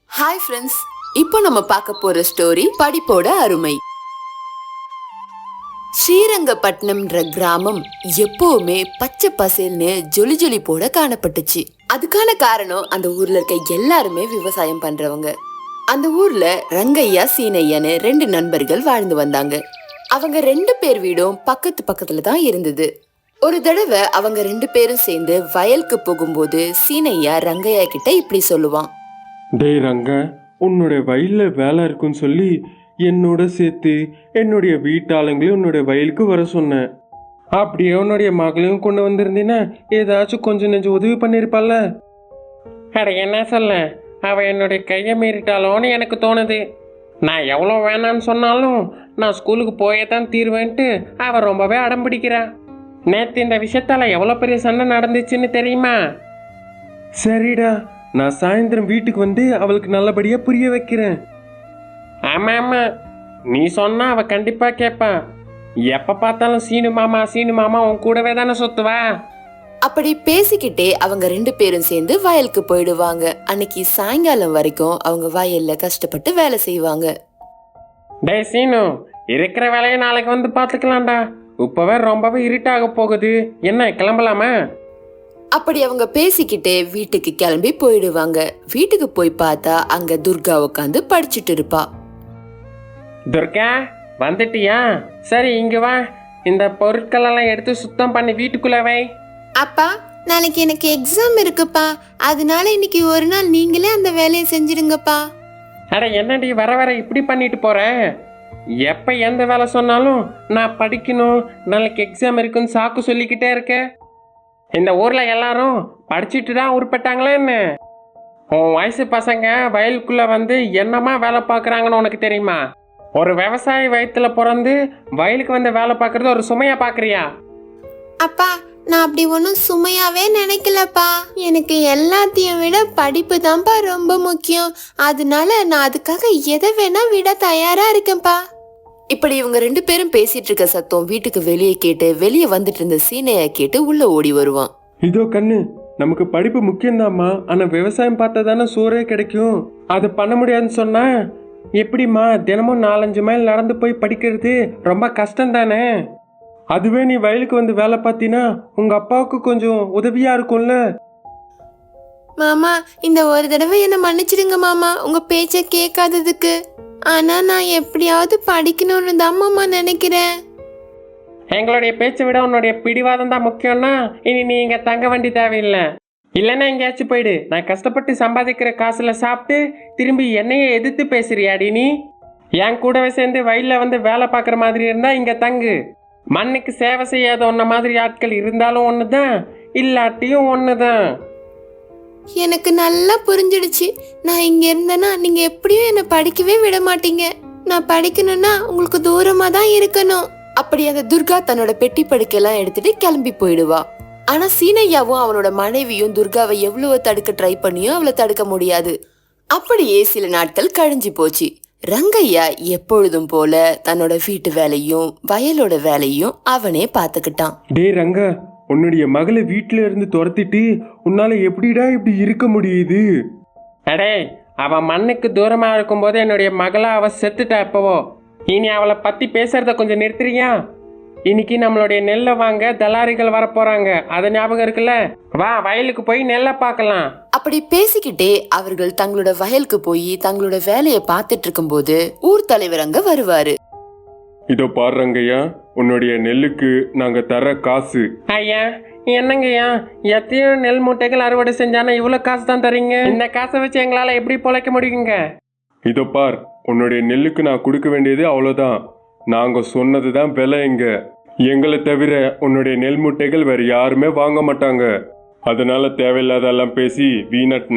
Hi friends, இப்போ நம்ம பார்க்க போற ஸ்டோரி படிப்போட அருமை. ஸ்ரீரங்கப்பட்டினம்ன்ற கிராமம் எப்பவுமே பச்சை பசேல்னு ஜொலி ஜொலி போட காணப்பட்டுச்சு. அதுக்கான காரணம் அந்த ஊர்ல இருக்க எல்லாருமே விவசாயம் பண்றவங்க. அந்த ஊர்ல ரங்கையா சீனையான்னு 2 நண்பர்கள் வாழ்ந்து வந்தாங்க. அவங்க 2 பேர் வீடும் பக்கத்து பக்கத்துல தான் இருந்தது. ஒரு தடவை அவங்க 2 பேரும் சேர்ந்து வயலுக்கு போகும்போது சீனையா ரங்கையா கிட்ட இப்படி சொல்லுவான். டேய் ரங்க, உன்னுடைய வயலில் வேலை இருக்குன்னு சொல்லி என்னோட சேர்த்து என்னுடைய வீட்டாளுங்களையும் உன்னுடைய வயலுக்கு வர சொன்னேன். அப்படியே உன்னுடைய மகளையும் கொண்டு வந்திருந்தீன்னா ஏதாச்சும் கொஞ்சம் நெஞ்சு உதவி பண்ணியிருப்பால. அட என்ன சொல்ல, அவள் என்னுடைய கையை மீறிட்டாலோன்னு எனக்கு தோணுது. நான் எவ்வளோ வேணான்னு சொன்னாலும் நான் ஸ்கூலுக்கு போயே தான் தீர்வேன்ட்டு அவள் ரொம்பவே அடம் பிடிக்கிறா. நேற்று இந்த விஷயத்தால் எவ்வளோ பெரிய சண்டை நடந்துச்சுன்னு தெரியுமா? சரிடா, நான் சாயந்தரம் வீட்டுக்கு வந்து அவளுக்கு நல்லபடியாக புரிய வைக்கிறேன். ஆமாம் ஆமாம், நீ சொன்னா அவள் கண்டிப்பாக கேட்பா. எப்போ பார்த்தாலும் சீனு மாமா உன் கூடவே தானே சுத்துவா. அப்படி பேசிக்கிட்டே அவங்க 2 பேரும் சேர்ந்து வயலுக்கு போயிடுவாங்க. அன்னைக்கு சாயங்காலம் வரைக்கும் அவங்க வயல்ல கஷ்டப்பட்டு வேலை செய்வாங்க. டே சீனு, இருக்கிற வேலையை நாளைக்கு வந்து பார்த்துக்கலாம்டா. இப்போவே ரொம்பவே இருட்டாக போகுது, என்ன கிளம்பலாமா? அப்படி அவங்க பேசிக்கிட்டே வீட்டுக்கு கிளம்பி போயிடுவாங்க. வீட்டுக்கு போய் பார்த்தா அங்க துர்கா உட்காந்து படிச்சுட்டு இருப்பா. துர்கா, வந்துட்டியா? சரி இங்க வா, இந்த பொருட்களெல்லாம் எடுத்து சுத்தம் பண்ணி வீட்டுக்குள்ள வை. அப்பா, நாளைக்கு எனக்கு எக்ஸாம் இருக்குப்பா, அதனால இன்னைக்கு ஒரு நாள் நீங்களே அந்த வேலையை செஞ்சிடுங்கப்பா. அட என்னடி வர வர இப்படி பண்ணிட்டு போற? எப்ப எந்த வேலை சொன்னாலும் நான் படிக்கணும், நாளைக்கு எக்ஸாம் இருக்குன்னு சாக்கு சொல்லிக்கிட்டே இருக்கேன். இந்த ஊர்ல எல்லாரும் படிச்சுட்டு தான் உருப்பட்டாங்களே என்ன? உன் வயசு பசங்க வயலுக்குள்ள வந்து என்னமா வேலை பார்க்குறாங்கன்னு உனக்கு தெரியுமா? ஒரு விவசாயி வயிற்றுல பிறந்து வயலுக்கு வந்து வேலை பார்க்கறது ஒரு சுமையா பார்க்குறியா? அப்பா, நான் அப்படி ஒன்றும் சுமையாவே நினைக்கலப்பா. எனக்கு எல்லாத்தையும் விட படிப்பு தான்ப்பா ரொம்ப முக்கியம். அதனால நான் அதுக்காக எதை வேணா விட தயாரா இருக்கேன்ப்பா. இப்படி இவங்க 2 பேரும் பேசிட்டு இருக்க சத்தம் வீட்டுக்கு வெளியே கேட்டு வெளியே வந்துட்டு இருந்த சீனையா கேட்டு உள்ள ஓடி வருவான். இதோ கண்ணு, நமக்கு படிப்பு முக்கியம்தாம்மா, ஆனால் விவசாயம் பார்த்தா தானே சோறே கிடைக்கும். அது பண்ண முடியாதுன்னு சொன்னா எப்படிம்மா? தினமும் 4-5 மைல் நடந்து போய் படிக்கிறது ரொம்ப கஷ்டம் தானே. அதுவே நீ வயலுக்கு வந்து வேலை பார்த்தீங்கன்னா உங்க அப்பாவுக்கு கொஞ்சம் உதவியா இருக்கும்ல. மாமா, இந்த ஒரு தடவை என்னை மன்னிச்சிடுங்க மாமா, உங்க பேச்சை கேட்காததுக்கு. ஆனா நான் எப்படியாவது படிக்கணும்னு தான் மாமா நினைக்கிறேன். எங்களுடைய பேச்சை விட உன்னுடைய பிடிவாதம் தான் முக்கியம்னா இனி நீ இங்க தங்க வேண்டி தேவையில்லை. இல்லைன்னா எங்கேயாச்சும் போயிடு. நான் கஷ்டப்பட்டு சம்பாதிக்கிற காசுல சாப்பிட்டு திரும்பி என்னையே எதிர்த்து பேசுறியாடி நீ? என் கூடவே சேர்ந்து வயலில் வந்து வேலை பார்க்குற மாதிரி இருந்தா இங்க தங்கு. மண்ணுக்கு சேவை செய்யாத ஒன்ன மாதிரி ஆட்கள் இருந்தாலும் ஒன்று தான், இல்லாட்டியும் ஒன்று தான். எனக்கு நல்லா புரிஞ்சிடுச்சு. நான் இங்க இருந்தேன்னா நீங்க எப்படியும் என்னை படிக்கவே விட மாட்டீங்க. நான் படிக்கணும்னா உங்களுக்கு தூரமா தான் இருக்கணும். அப்படி அந்த துர்கா தன்னோட பெட்டி படுக்கையெல்லாம் எடுத்துட்டு கிளம்பி போயிடுவா. ஆனா சீனையாவும் அவனோட மனைவியும் துர்காவை எவ்வளவு தடுக்க ட்ரை பண்ணியும் அவளை தடுக்க முடியாது. அப்படியே சில நாட்கள் கழிஞ்சு போச்சு. ரங்கையா எப்பொழுதும் போல தன்னோட வீட்டு வேலையும் வயலோட வேலையும் அவனே பாத்துக்கிட்டான். டே ரங்கா, உன்னுடைய மகளை வீட்டில இருந்து துரத்திட்டு உன்னால எப்படிடா இப்படி இருக்க முடியுது? அடே, அவ மண்ணுக்கு தூரமா இருக்கும்போது என்னுடைய மகளா அவ செத்துட்டா. எப்பவோ இனி அவளை பத்தி பேசுறத கொஞ்சம் நிறுத்துறியா? இன்னைக்கு நம்மளுடைய நெல்லை வாங்க தலாரிகள் வர போறாங்க, அது ஞாபகம் இருக்குல்ல? வா, வயலுக்கு போய் நெல்லை பார்க்கலாம். அப்படி பேசிக்கிட்டே அவர்கள் தங்களோட வயலுக்கு போய் தங்களோட வேலையை பார்த்துட்டு இருக்கும் போது ஊர் தலைவர் அங்க வருவாரு. இதோ பாருங்கய்யா, உன்னுடைய நெல்லுக்கு நாங்க தர காசு. ஐயா, என்னங்கய்யா, எத்தனையோ நெல் மூட்டைகள் அறுவடை செஞ்சானா இவ்வளவு காசு தான் தரீங்க? இந்த காசை வச்சு எங்களால எப்படி பொழைக்க முடியுங்க? இதோ பார், உன்னுடைய நெல்லுக்கு நான் கொடுக்க வேண்டியது அவ்வளவுதான். நாங்க சொன்னதுதான் விலை. எங்களை தவிர உன்னுடைய நெல் மூட்டைகள் வேற யாருமே வாங்க மாட்டாங்க. அதனால தேவையில்லாதெல்லாம் பேசி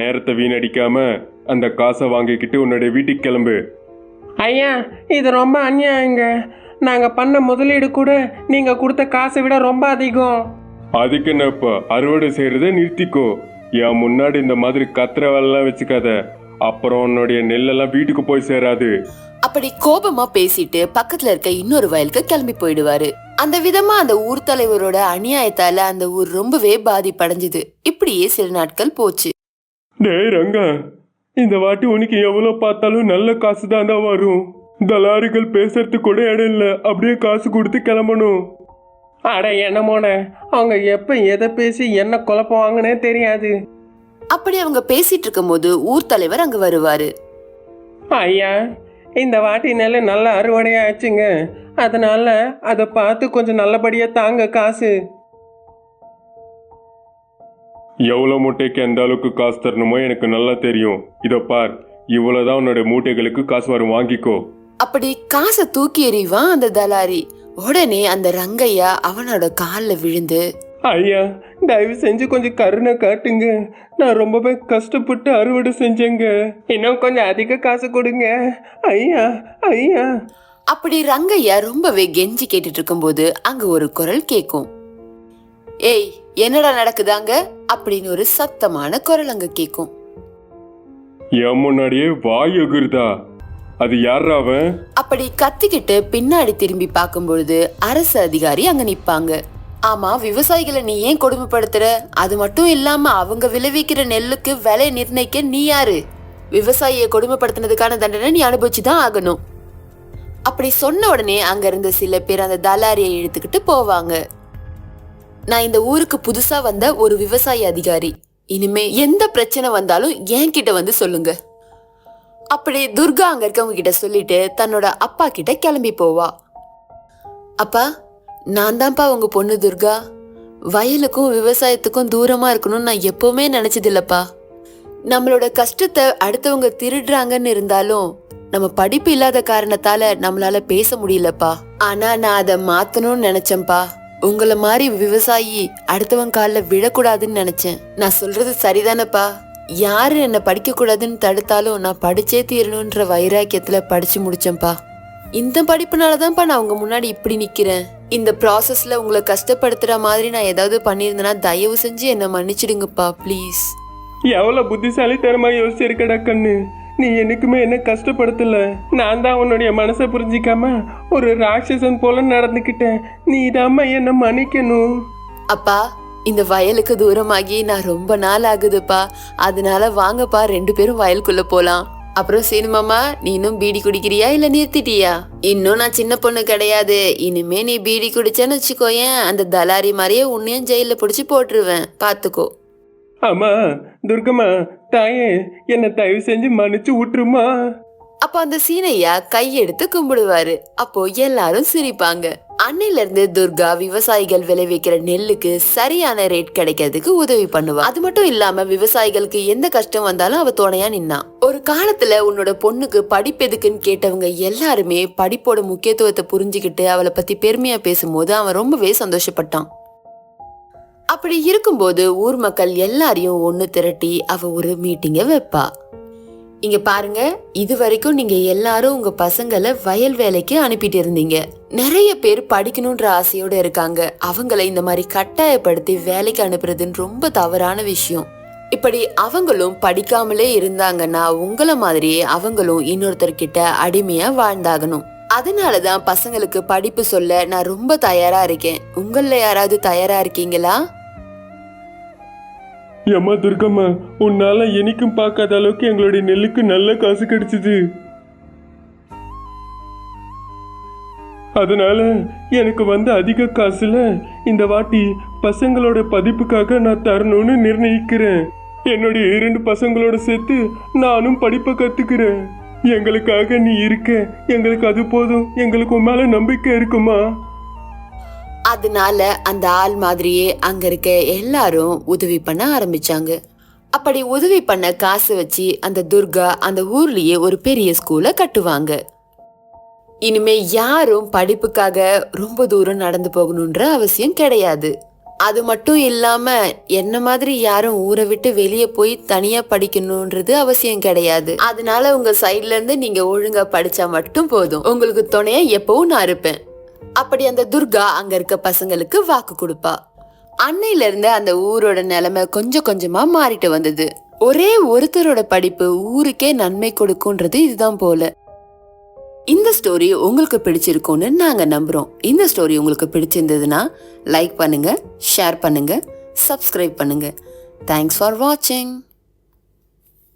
நேரத்தை வீணடிக்காம அந்த காசை வாங்கிக்கிட்டு உன்னுடைய வீட்டுக்கு கிளம்பு. ஐயா, இது ரொம்ப அநியாயங்க. நாங்க பண்ண முதலீடு கூட நீங்க கொடுத்த காசை விட ரொம்ப அதிகம். அதுக்கு என்னப்பா, அறுவடை செய்யறத நிறுத்திக்கோ. என் முன்னாடி இந்த மாதிரி கத்திர வேலைலாம் வச்சுக்காத, அப்புறம் உன்னுடைய நெல்லெல்லாம் வீட்டுக்கு போய் சேராது. அப்படி கோபமா பேசிட்டு பக்கத்துல இருக்க இன்னொரு வயலுக்கு கிளம்பி போயிடுவாரு. அந்த விதமா அந்த ஊர் தலைவரோட அநியாயத்தால அந்த ஊர் ரொம்பவே பாதிப்படைஞ்சது. இப்படியே சில நாட்கள் போச்சு. டேய் ரங்கா, இந்த வாட்டி உனக்கு எவ்வளோ பார்த்தாலும் நல்ல காசு தான் வரும். தலாரிகள் பேசுறதுக்கு கூட இடம் இல்லை, அப்படியே காசு கொடுத்து கிளம்பணும். அட என்னமோன, அவங்க எப்ப எதை பேசி என்ன குழப்பவாங்கன்னே தெரியாது. அப்படி அவங்க பேசிட்டு இருக்கும்போது ஊர் தலைவர் அங்க வருவாரு. ஐயா, இந்த வாட்டி நெல் நல்ல அறுவடையா ஆச்சுங்க, அதனால அதை பார்த்து கொஞ்சம் நல்லபடியா தாங்க காசு. எவ்வளோ மூட்டைக்கு எந்த அளவுக்கு காசு தரணுமோ எனக்கு நல்லா தெரியும். இதை பார், இவ்வளோதான் உன்னோட மூட்டைகளுக்கு காசு வரும், வாங்கிக்கோ. அப்படி காசை தூக்கி எறிவான் அந்த தலாரி. உடனே அந்த ரங்கையா அவனோட காலில் விழுந்து, ஐயா, தயவு செஞ்சு கொஞ்சம் கருணை காட்டுங்க, நான் ரொம்பவே கஷ்டப்பட்டு அறுவடை செஞ்சேங்க, இன்னும் கொஞ்சம் அதிக காசு கொடுங்க ஐயா ஐயா. அப்படி ரங்கையா ரொம்பவே கெஞ்சி கேட்டுட்டு இருக்கும்போது அங்க ஒரு குரல் கேக்கும். ஏய், என்னடா நடக்குதாங்க அப்படின்னு ஒரு சத்தமான குரல் அங்க கேக்கும். என் முன்னாடியே வாய் எகுறுதா, அது யாரா அவன்? அப்படி கத்திக்கிட்டு பின்னாடி திரும்பி பார்க்கும்பொழுது அரசு அதிகாரி அங்க நிப்பாங்க. ஆமா, விவசாயிகளை நீ ஏன் கொடுமைப்படுத்துற? அது மட்டும் இல்லாம அவங்க விளைவிக்கிற நெல்லுக்கு விலை நிர்ணயிக்க நீ யாரு? விவசாயியை கொடுமைப்படுத்தினதுக்கான தண்டனை நீ அனுபவிச்சுதான் ஆகணும். அப்படி சொன்ன உடனே அங்க இருந்த சில பேர் அந்த தலாரியை இழுத்துக்கிட்டு போவாங்க. நான் இந்த ஊருக்கு புதுசா வந்த ஒரு விவசாய அதிகாரி, இனிமே எந்த பிரச்சனை வந்தாலும் என்கிட்ட வந்து சொல்லுங்க. அப்படி துர்கா அங்க இருக்கவங்க கிட்ட சொல்லிட்டு தன்னோட அப்பா கிட்ட கிளம்பி போவா. அப்பா, நான் தான்ப்பா உங்க பொண்ணு துர்கா. வயலுக்கும் விவசாயத்துக்கும் தூரமா இருக்கணும்னு நான் எப்பவுமே நினைச்சது இல்லப்பா. நம்மளோட கஷ்டத்தை அடுத்தவங்க திருடுறாங்கன்னு இருந்தாலும் நம்ம படிப்பு இல்லாத காரணத்தால நம்மளால பேச முடியலப்பா. ஆனா நான் அதை மாத்தணும்னு நினைச்சேன்ப்பா. உங்களை மாதிரி விவசாயி அடுத்தவங்க காலில் விழக்கூடாதுன்னு நினைச்சேன். நான் சொல்றது சரிதானப்பா? யாரு என்ன படிக்க கூடாதுன்னு தடுத்தாலும் நான் படிச்சே தீரணும்ன்ற வைராக்கியத்துல படிச்சு முடிச்சேன்ப்பா. இந்த படிப்புனாலதான்ப்பா நான் உங்க முன்னாடி இப்படி நிக்கிறேன். இந்த ப்ராசஸ்ல உங்களை கஷ்டப்படுத்துற மாதிரி நான் ஏதாவது பண்ணியிருந்தேன்னா தயவு செஞ்சு என்ன மன்னிச்சிடுங்கப்பா, ப்ளீஸ். எவ்வளவு புத்திசாலித்தனமா யோசிச்சிருக்கடா கண்ணு, நீ என்னைக்குமே என்ன கஷ்டப்படுத்தல. நான் தான் உன்னுடைய மனசை புரிஞ்சிக்காம ஒரு ராட்சசன் போல நடந்துக்கிட்டேன். நீ தாம்மா என்ன மன்னிக்கணும். அப்பா, இந்த வயலுக்கு தூரமாகி நான் ரொம்ப நாள் ஆகுதுப்பா. அதனால வாங்கப்பா, 2 பேரும் வயலுக்குள்ள போலாம். அப்புறம் சீனுமாமா, நீ இன்னும் பீடி குடிக்கிறியா இல்ல நிறுத்திட்டியா? இன்னும் நான் சின்ன பொண்ணு கிடையாது. இனிமே நீ பீடி குடிச்சேன்னு வச்சுக்கோயேன், அந்த தலாரி மாதிரியே உன்னையும் ஜெயில பிடிச்சி போட்டுருவேன், பாத்துக்கோ. ஆமா துர்கம்மா, தாயே, என்ன தயவு செஞ்சு மன்னிச்சு விட்டுருமா. அப்ப அந்த சீனையா கையெடுத்து கும்பிடுவாரு. அப்போ எல்லாரும் சிரிப்பாங்க. அன்னையில இருந்து துர்கா விவசாயிகள் விளைவிக்கிற நெல்லுக்கு சரியான ரேட் கிடைக்கிறதுக்கு உதவி பண்ணுவா. அது மட்டும் இல்லாம விவசாயிகளுக்கு எந்த கஷ்டம் வந்தாலும் அவ துணையா நின்னா. ஒரு காலத்துல உன்னோட பொண்ணுக்கு படிப்பு எதுக்குன்னு கேட்டவங்க எல்லாருமே படிப்போட முக்கியத்துவத்தை புரிஞ்சுக்கிட்டு அவளை பத்தி பெருமையா பேசும்போது அவன் ரொம்பவே சந்தோஷப்பட்டான். அப்படி இருக்கும்போது ஊர் மக்கள் எல்லாரையும் ஒண்ணு திரட்டி அவ ஒரு மீட்டிங்க வைப்பா. இங்க பாருங்க, இது வரைக்கும் நீங்க எல்லாரும் உங்க பசங்களை வயல் வேலைக்கு அனுப்பிட்டு இருந்தீங்க. நிறைய பேர் படிக்கணும்ன்ற ஆசையோட இருக்காங்க. அவங்களை இந்த மாதிரி கட்டாயப்படுத்தி வேலைக்கு அனுப்புறதுன்னு ரொம்ப தவறான விஷயம். இப்படி அவங்களும் படிக்காமலே இருந்தாங்கன்னா உங்கள மாதிரியே அவங்களும் இன்னொருத்தர்கிட்ட அடிமையா வாழ்ந்தாகணும். அதனாலதான் பசங்களுக்கு படிப்பு சொல்ல நான் ரொம்ப தயாரா இருக்கேன். உங்கள யாராவது தயாரா இருக்கீங்களா? ஏம்மா துர்கம்மா, உன்னால என்னைக்கும் பார்க்காத அளவுக்கு எங்களுடைய நெல்லுக்கு நல்ல காசு கிடைச்சது. அதனால எனக்கு வந்து அதிக காசுல இந்த வாட்டி பசங்களோட படிப்புக்காக நான் தரணும்னு நிர்ணயிக்கிறேன். என்னுடைய 2 பசங்களோட சேர்த்து நானும் படிப்பை கத்துக்கிறேன். எங்களுக்காக நீ இருக்க, எங்களுக்கு அது போதும். எங்களுக்கு உன் மேல நம்பிக்கை இருக்குமா? அதனால அந்த ஆள் மாதிரியே அங்க இருக்க எல்லாரும் உதவி பண்ண ஆரம்பிச்சாங்க. அப்படி உதவி பண்ண காசு வச்சு அந்த துர்கா அந்த ஊர்லயே ஒரு பெரிய ஸ்கூலை கட்டுவாங்க. இனிமே யாரும் படிப்புக்காக ரொம்ப தூரம் நடந்து போகணுன்ற அவசியம் கிடையாது. அது மட்டும் இல்லாம என்ன மாதிரி யாரும் ஊரை விட்டு வெளியே போய் தனியா படிக்கணும்ன்றது அவசியம் கிடையாது. அதனால உங்க சைட்ல இருந்து நீங்க ஒழுங்கா படிச்சா மட்டும் போதும். உங்களுக்கு துணையா எப்பவும் நான் இருப்பேன். அப்படி அந்த துர்கா அங்க இருக்க பசங்களுக்கு வாக்கு கொடுப்பா. அன்னையில இருந்து அந்த ஊரோட நிலைமை கொஞ்சம் கொஞ்சமா மாறிட்டு வந்தது. ஒரே ஒருத்தரோட படிப்பு ஊருக்கே நன்மை கொடுக்கும்ன்றது இதுதான் போல. இந்த ஸ்டோரி உங்களுக்கு பிடிச்சிருக்கும்னு நாங்க நம்புறோம். இந்த ஸ்டோரி உங்களுக்கு பிடிச்சிருந்ததுன்னா லைக் பண்ணுங்க, ஷேர் பண்ணுங்க, சப்ஸ்கிரைப் பண்ணுங்க. தேங்க்ஸ் ஃபார் வாட்சிங்.